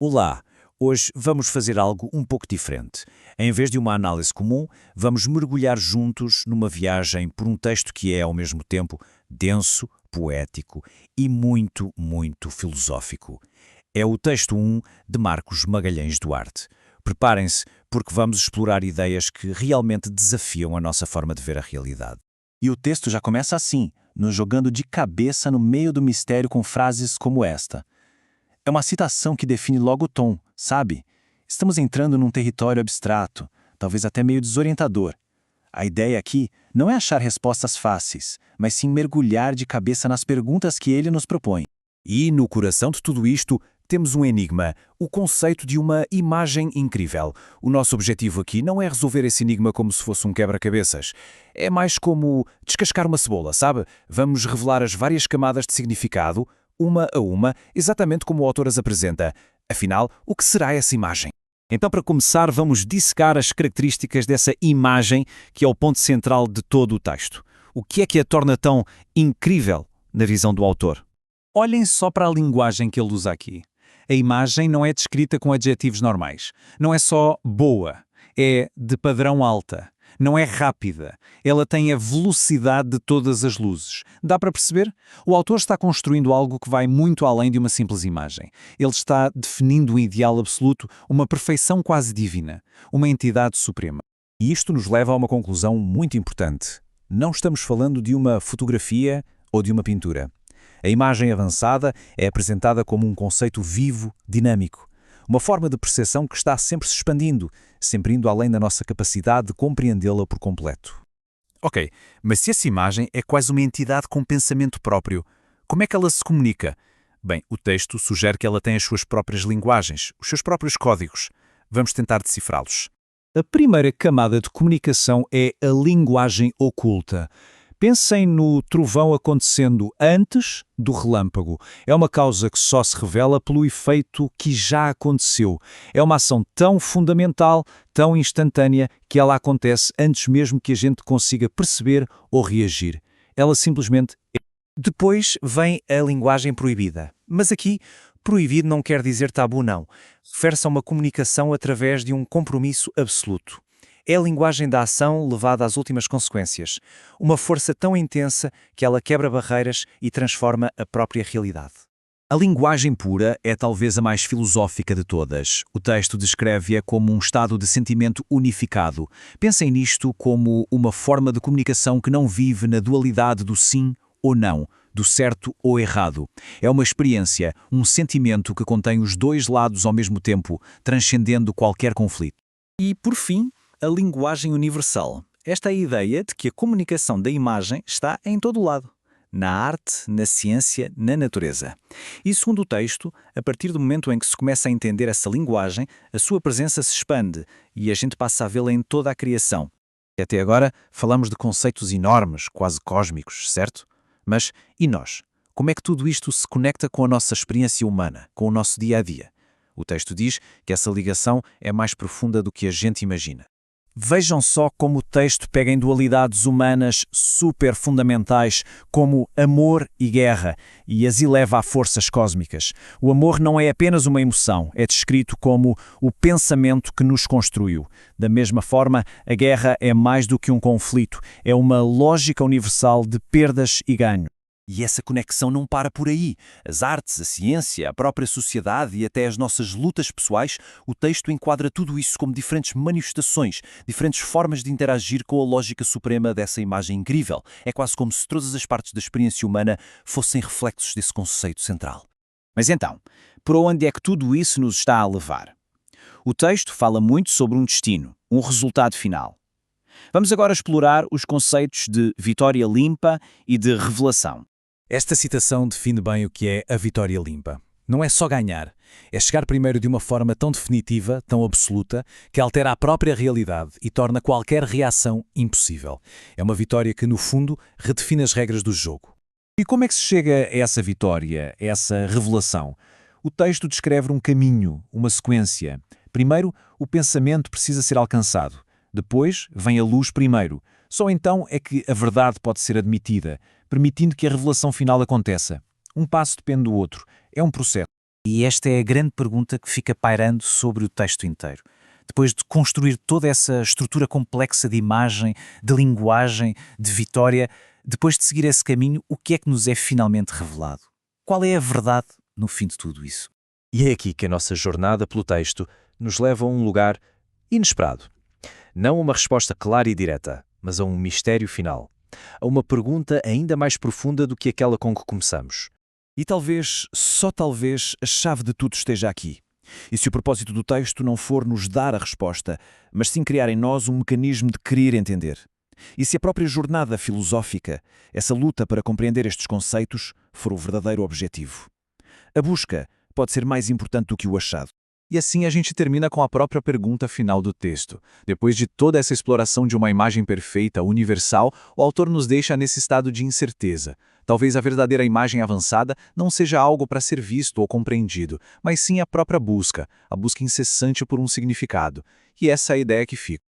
Olá! Hoje vamos fazer algo um pouco diferente. Em vez de uma análise comum, vamos mergulhar juntos numa viagem por um texto que é, ao mesmo tempo, denso, poético e muito, muito filosófico. É o texto 1 de Marcos Magalhães Duarte. Preparem-se, porque vamos explorar ideias que realmente desafiam a nossa forma de ver a realidade. E o texto já começa assim, nos jogando de cabeça no meio do mistério com frases como esta. É uma citação que define logo o tom, sabe? Estamos entrando num território abstrato, talvez até meio desorientador. A ideia aqui não é achar respostas fáceis, mas sim mergulhar de cabeça nas perguntas que ele nos propõe. E, no coração de tudo isto, temos um enigma, o conceito de uma imagem incrível. O nosso objetivo aqui não é resolver esse enigma como se fosse um quebra-cabeças. É mais como descascar uma cebola, sabe? Vamos revelar as várias camadas de significado, uma a uma, exatamente como o autor as apresenta. Afinal, o que será essa imagem? Então, para começar, vamos dissecar as características dessa imagem que é o ponto central de todo o texto. O que é que a torna tão incrível na visão do autor? Olhem só para a linguagem que ele usa aqui. A imagem não é descrita com adjetivos normais. Não é só boa, é de padrão alta. Não é rápida. Ela tem a velocidade de todas as luzes. Dá para perceber? O autor está construindo algo que vai muito além de uma simples imagem. Ele está definindo um ideal absoluto, uma perfeição quase divina, uma entidade suprema. E isto nos leva a uma conclusão muito importante. Não estamos falando de uma fotografia ou de uma pintura. A imagem avançada é apresentada como um conceito vivo, dinâmico. Uma forma de percepção que está sempre se expandindo, sempre indo além da nossa capacidade de compreendê-la por completo. Ok, mas se essa imagem é quase uma entidade com pensamento próprio, como é que ela se comunica? Bem, o texto sugere que ela tem as suas próprias linguagens, os seus próprios códigos. Vamos tentar decifrá-los. A primeira camada de comunicação é a linguagem oculta. Pensem no trovão acontecendo antes do relâmpago. É uma causa que só se revela pelo efeito que já aconteceu. É uma ação tão fundamental, tão instantânea, que ela acontece antes mesmo que a gente consiga perceber ou reagir. Ela simplesmente é. Depois vem a linguagem proibida. Mas aqui, proibido não quer dizer tabu, não. Refere-se a uma comunicação através de um compromisso absoluto. É a linguagem da ação levada às últimas consequências. Uma força tão intensa que ela quebra barreiras e transforma a própria realidade. A linguagem pura é talvez a mais filosófica de todas. O texto descreve-a como um estado de sentimento unificado. Pensem nisto como uma forma de comunicação que não vive na dualidade do sim ou não, do certo ou errado. É uma experiência, um sentimento que contém os dois lados ao mesmo tempo, transcendendo qualquer conflito. E, por fim, a linguagem universal. Esta é a ideia de que a comunicação da imagem está em todo o lado. Na arte, na ciência, na natureza. E segundo o texto, a partir do momento em que se começa a entender essa linguagem, a sua presença se expande e a gente passa a vê-la em toda a criação. Até agora falamos de conceitos enormes, quase cósmicos, certo? Mas e nós? Como é que tudo isto se conecta com a nossa experiência humana, com o nosso dia-a-dia? O texto diz que essa ligação é mais profunda do que a gente imagina. Vejam só como o texto pega em dualidades humanas super fundamentais, como amor e guerra, e as eleva a forças cósmicas. O amor não é apenas uma emoção, é descrito como o pensamento que nos construiu. Da mesma forma, a guerra é mais do que um conflito, é uma lógica universal de perdas e ganho. E essa conexão não para por aí. As artes, a ciência, a própria sociedade e até as nossas lutas pessoais, o texto enquadra tudo isso como diferentes manifestações, diferentes formas de interagir com a lógica suprema dessa imagem incrível. É quase como se todas as partes da experiência humana fossem reflexos desse conceito central. Mas então, por onde é que tudo isso nos está a levar? O texto fala muito sobre um destino, um resultado final. Vamos agora explorar os conceitos de vitória limpa e de revelação. Esta citação define bem o que é a vitória limpa. Não é só ganhar, é chegar primeiro de uma forma tão definitiva, tão absoluta, que altera a própria realidade e torna qualquer reação impossível. É uma vitória que, no fundo, redefine as regras do jogo. E como é que se chega a essa vitória, a essa revelação? O texto descreve um caminho, uma sequência. Primeiro, o pensamento precisa ser alcançado. Depois, vem a luz primeiro. Só então é que a verdade pode ser admitida, permitindo que a revelação final aconteça. Um passo depende do outro. É um processo. E esta é a grande pergunta que fica pairando sobre o texto inteiro. Depois de construir toda essa estrutura complexa de imagem, de linguagem, de vitória, depois de seguir esse caminho, o que é que nos é finalmente revelado? Qual é a verdade no fim de tudo isso? E é aqui que a nossa jornada pelo texto nos leva a um lugar inesperado. Não a uma resposta clara e direta, mas a um mistério final. A uma pergunta ainda mais profunda do que aquela com que começamos. E talvez, só talvez, a chave de tudo esteja aqui. E se o propósito do texto não for nos dar a resposta, mas sim criar em nós um mecanismo de querer entender. E se a própria jornada filosófica, essa luta para compreender estes conceitos, for o verdadeiro objetivo. A busca pode ser mais importante do que o achado. E assim a gente termina com a própria pergunta final do texto. Depois de toda essa exploração de uma imagem perfeita, universal, o autor nos deixa nesse estado de incerteza. Talvez a verdadeira imagem avançada não seja algo para ser visto ou compreendido, mas sim a própria busca, a busca incessante por um significado. E essa é a ideia que fica.